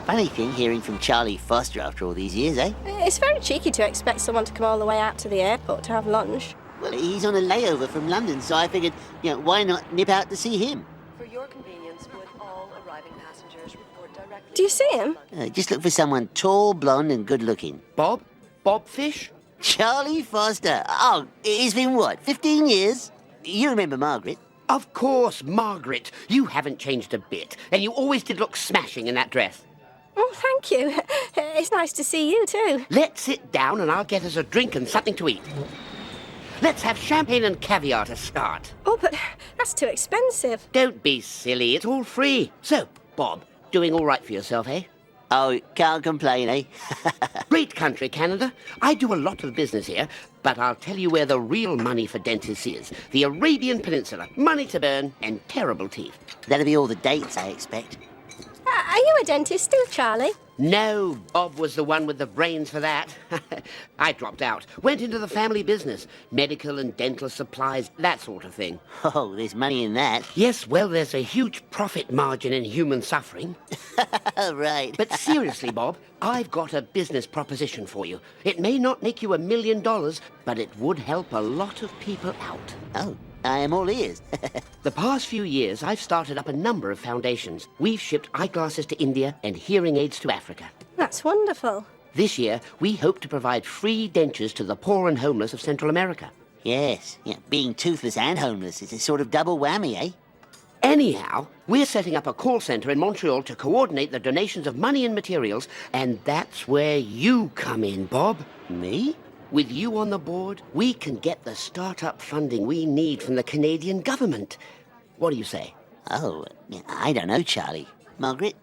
Funny thing hearing from Charlie Foster after all these years, eh? It's very cheeky to expect someone to come all the way out to the airport to have lunch. Well, he's on a layover from London, so I figured, why not nip out to see him? For your convenience, would all arriving passengers report directly... Do you see him? Just look for someone tall, blonde, and good-looking. Bob? Bob Fish? Charlie Foster. Oh, it's been what, 15 years? You remember Margaret? Of course, Margaret. You haven't changed a bit, and you always did look smashing in that dress. Oh, thank you. It's nice to see you, too. Let's sit down and I'll get us a drink and something to eat. Let's have champagne and caviar to start. Oh, but that's too expensive. Don't be silly, it's all free. So, Bob, doing all right for yourself, eh? Oh, can't complain, eh? Great country, Canada. I do a lot of business here, but I'll tell you where the real money for dentists is. The Arabian Peninsula. Money to burn and terrible teeth. That'll be all the dates, I expect. Are you a dentist too, Charlie? No, Bob was the one with the brains for that. I dropped out, went into the family business. Medical and dental supplies, that sort of thing. Oh, there's money in that. Yes, well, there's a huge profit margin in human suffering. Right. But seriously, Bob, I've got a business proposition for you. It may not make you $1 million, but it would help a lot of people out. Oh, I am all ears. The past few years, I've started up a number of foundations. We've shipped eyeglasses to India and hearing aids to Africa. That's wonderful. This year, we hope to provide free dentures to the poor and homeless of Central America. Yes, being toothless and homeless is a sort of double whammy, eh? Anyhow, we're setting up a call center in Montreal to coordinate the donations of money and materials, and that's where you come in, Bob. Me? With you on the board, we can get the startup funding we need from the Canadian government. What do you say? Oh, I don't know, Charlie. Margaret?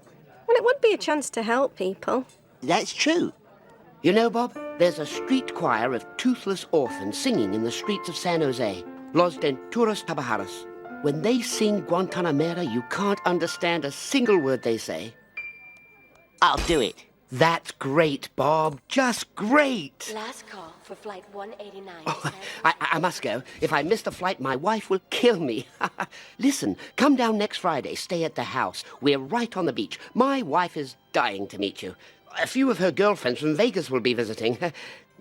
Well, it would be a chance to help people. That's true. You know, Bob, there's a street choir of toothless orphans singing in the streets of San Jose. Los Denturas Tabajaras. When they sing Guantanamera, you can't understand a single word they say. I'll do it. That's great, Bob. Just great. Last call for flight 189. Oh, I must go. If I miss the flight, my wife will kill me. Listen, come down next Friday. Stay at the house. We're right on the beach. My wife is dying to meet you. A few of her girlfriends from Vegas will be visiting.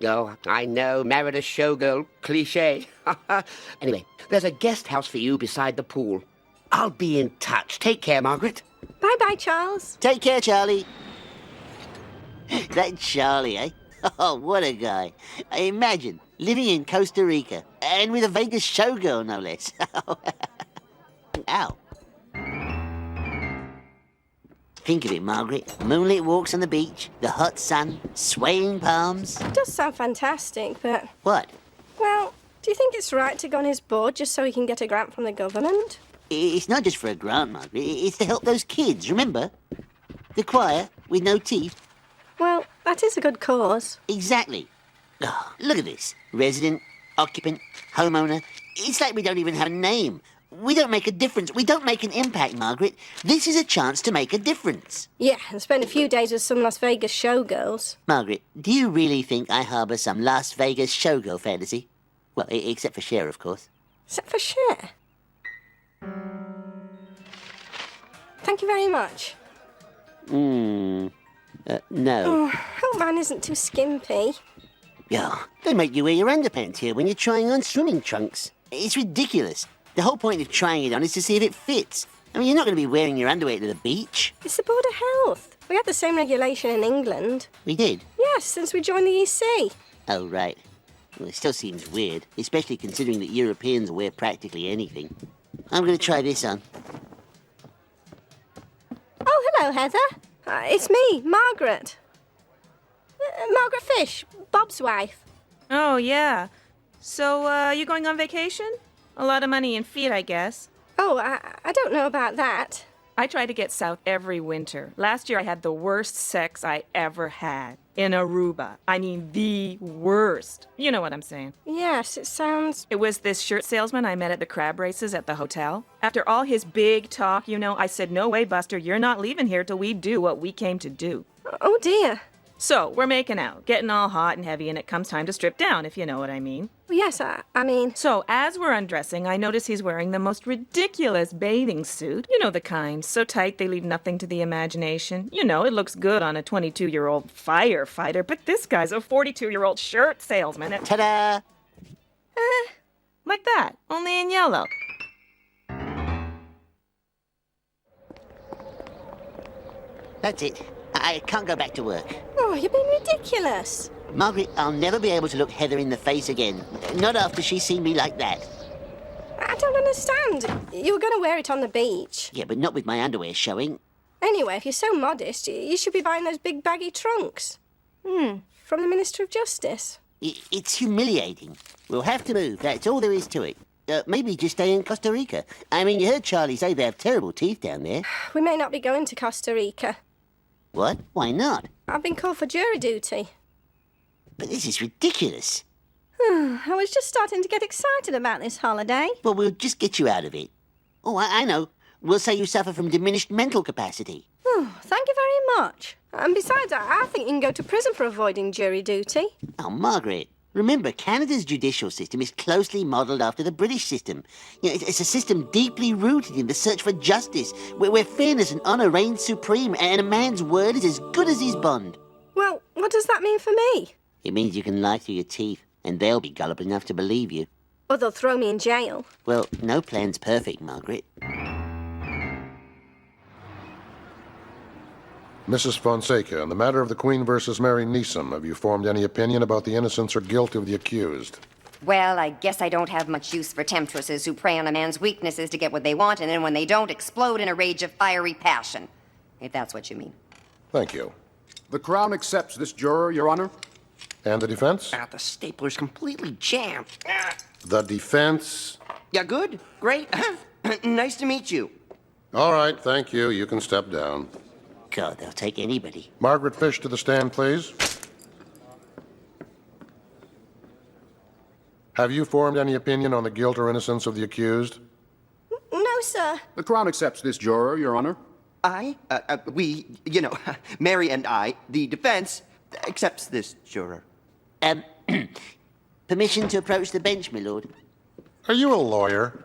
Oh, I know, married a showgirl. Cliché. Anyway, there's a guest house for you beside the pool. I'll be in touch. Take care, Margaret. Bye-bye, Charles. Take care, Charlie. That Charlie, eh? Oh, what a guy. Imagine living in Costa Rica and with a Vegas showgirl, no less. Ow. Think of it, Margaret. Moonlit walks on the beach, the hot sun, swaying palms. It does sound fantastic, but... What? Well, do you think it's right to go on his board just so he can get a grant from the government? It's not just for a grant, Margaret. It's to help those kids, remember? The choir with no teeth. Well, that is a good cause. Exactly. Oh, look at this. Resident, occupant, homeowner. It's like we don't even have a name. We don't make a difference. We don't make an impact, Margaret. This is a chance to make a difference. Yeah, and spend a few days with some Las Vegas showgirls. Margaret, do you really think I harbour some Las Vegas showgirl fantasy? Well, except for Cher, of course. Except for Cher. Thank you very much. No. Oh, hope mine isn't too skimpy. Oh, they make you wear your underpants here when you're trying on swimming trunks. It's ridiculous. The whole point of trying it on is to see if it fits. I mean, you're not going to be wearing your underwear to the beach. It's the Board of Health. We had the same regulation in England. We did? Yes, since we joined the EC. Oh, right. Well, it still seems weird, especially considering that Europeans wear practically anything. I'm going to try this on. Oh, hello, Heather. It's me, Margaret. Margaret Fish, Bob's wife. Oh, yeah. So, you going on vacation? A lot of money in feet, I guess. Oh, I don't know about that. I try to get south every winter. Last year I had the worst sex I ever had. In Aruba. I mean, the worst. You know what I'm saying. Yes, it sounds... It was this shirt salesman I met at the crab races at the hotel. After all his big talk, I said, no way, Buster, you're not leaving here till we do what we came to do. Oh, dear. So, we're making out, getting all hot and heavy, and it comes time to strip down, if you know what I mean. Well, yes, I mean... So, as we're undressing, I notice he's wearing the most ridiculous bathing suit. You know the kind, so tight they leave nothing to the imagination. You know, it looks good on a 22-year-old firefighter, but this guy's a 42-year-old shirt salesman. Ta-da! Like that, only in yellow. That's it. I can't go back to work. Oh, you're being ridiculous. Margaret, I'll never be able to look Heather in the face again. Not after she's seen me like that. I don't understand. You were going to wear it on the beach. Yeah, but not with my underwear showing. Anyway, if you're so modest, you should be buying those big baggy trunks. From the Minister of Justice. It's humiliating. We'll have to move. That's all there is to it. Maybe just stay in Costa Rica. I mean, you heard Charlie say they have terrible teeth down there. We may not be going to Costa Rica. What? Why not? I've been called for jury duty. But this is ridiculous. I was just starting to get excited about this holiday. Well, we'll just get you out of it. Oh, I know. We'll say you suffer from diminished mental capacity. Oh, thank you very much. And besides, I think you can go to prison for avoiding jury duty. Oh, Margaret, remember, Canada's judicial system is closely modelled after the British system. You know, it's a system deeply rooted in the search for justice, where fairness and honour reign supreme, and a man's word is as good as his bond. Well, what does that mean for me? It means you can lie through your teeth, and they'll be gullible enough to believe you. Or they'll throw me in jail. Well, no plan's perfect, Margaret. Mrs. Fonseca, in the matter of the Queen versus Mary Neeson, have you formed any opinion about the innocence or guilt of the accused? Well, I guess I don't have much use for temptresses who prey on a man's weaknesses to get what they want, and then when they don't, explode in a rage of fiery passion. If that's what you mean. Thank you. The Crown accepts this juror, Your Honor. And the defense? The stapler's completely jammed. The defense? Yeah, good. Great. Nice to meet you. All right, thank you. You can step down. God, they'll take anybody. Margaret Fish to the stand, please. Have you formed any opinion on the guilt or innocence of the accused? No, sir. The Crown accepts this juror, Your Honor. We, Mary and I, the defense, accepts this juror. Permission to approach the bench, my lord? Are you a lawyer?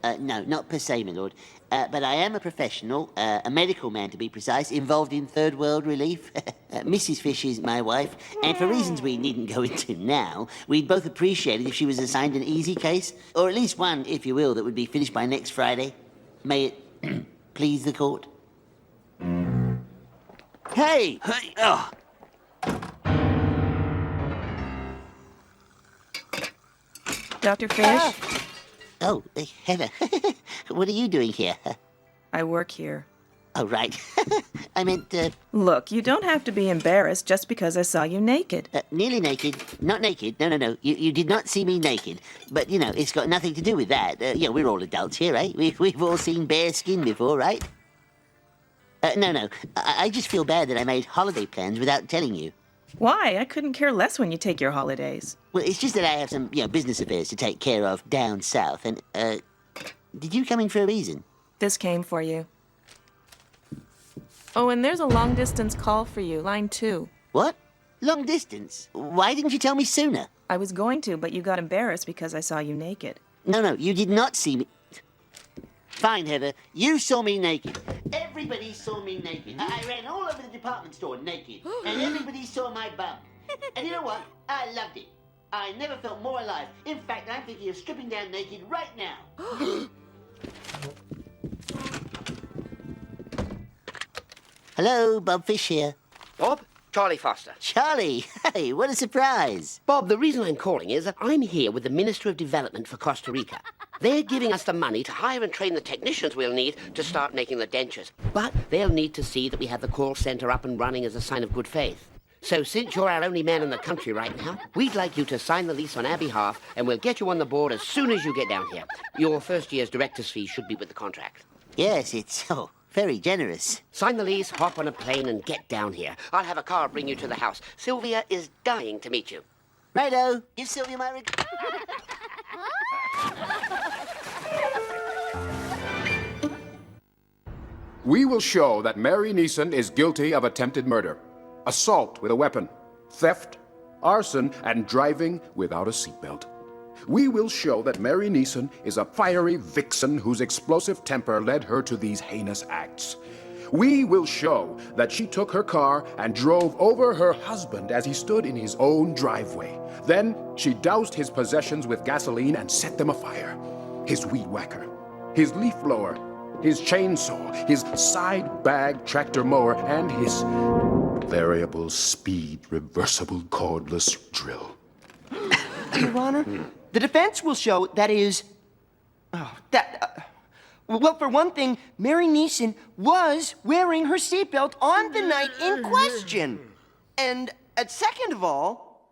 No, not per se, my lord. But I am a professional, a medical man to be precise, involved in third world relief. Mrs. Fish is my wife, and for reasons we needn't go into now, we'd both appreciate it if she was assigned an easy case, or at least one, if you will, that would be finished by next Friday. May it please the court. Hey! Hey! Oh! Dr. Fish, Oh, Heather, what are you doing here? I work here. Oh, right. I meant, Look, you don't have to be embarrassed just because I saw you naked. nearly naked. Not naked. No. You did not see me naked. But, it's got nothing to do with that. We're all adults here, right? We've all seen bare skin before, right? No. I just feel bad that I made holiday plans without telling you. Why? I couldn't care less when you take your holidays. Well, it's just that I have some, business affairs to take care of down south. And, did you come in for a reason? This came for you. Oh, and there's a long-distance call for you, line 2. What? Long distance? Why didn't you tell me sooner? I was going to, but you got embarrassed because I saw you naked. No, you did not see me. Fine, Heather. You saw me naked. Everybody saw me naked. I ran all over the department store naked. And everybody saw my bum. And you know what? I loved it. I never felt more alive. In fact, I'm thinking of stripping down naked right now. Hello, Bob Fish here. Bob? Charlie Foster. Charlie, hey, what a surprise. Bob, the reason I'm calling is that I'm here with the Minister of Development for Costa Rica. They're giving us the money to hire and train the technicians we'll need to start making the dentures. But they'll need to see that we have the call center up and running as a sign of good faith. So since you're our only man in the country right now, we'd like you to sign the lease on our behalf, and we'll get you on the board as soon as you get down here. Your first year's director's fee should be with the contract. Yes, it's very generous. Sign the lease, hop on a plane, and get down here. I'll have a car bring you to the house. Sylvia is dying to meet you. Righto. Give Sylvia my regards. We will show that Mary Neeson is guilty of attempted murder. assault with a weapon, theft, arson, and driving without a seatbelt. We will show that Mary Neeson is a fiery vixen whose explosive temper led her to these heinous acts. We will show that she took her car and drove over her husband as he stood in his own driveway. Then she doused his possessions with gasoline and set them afire. His weed whacker, his leaf blower, his chainsaw, his side bag tractor mower, and his variable speed reversible cordless drill. Your Honor, the defense will show well, for one thing, Mary Neeson was wearing her seatbelt on the night in question. And second of all,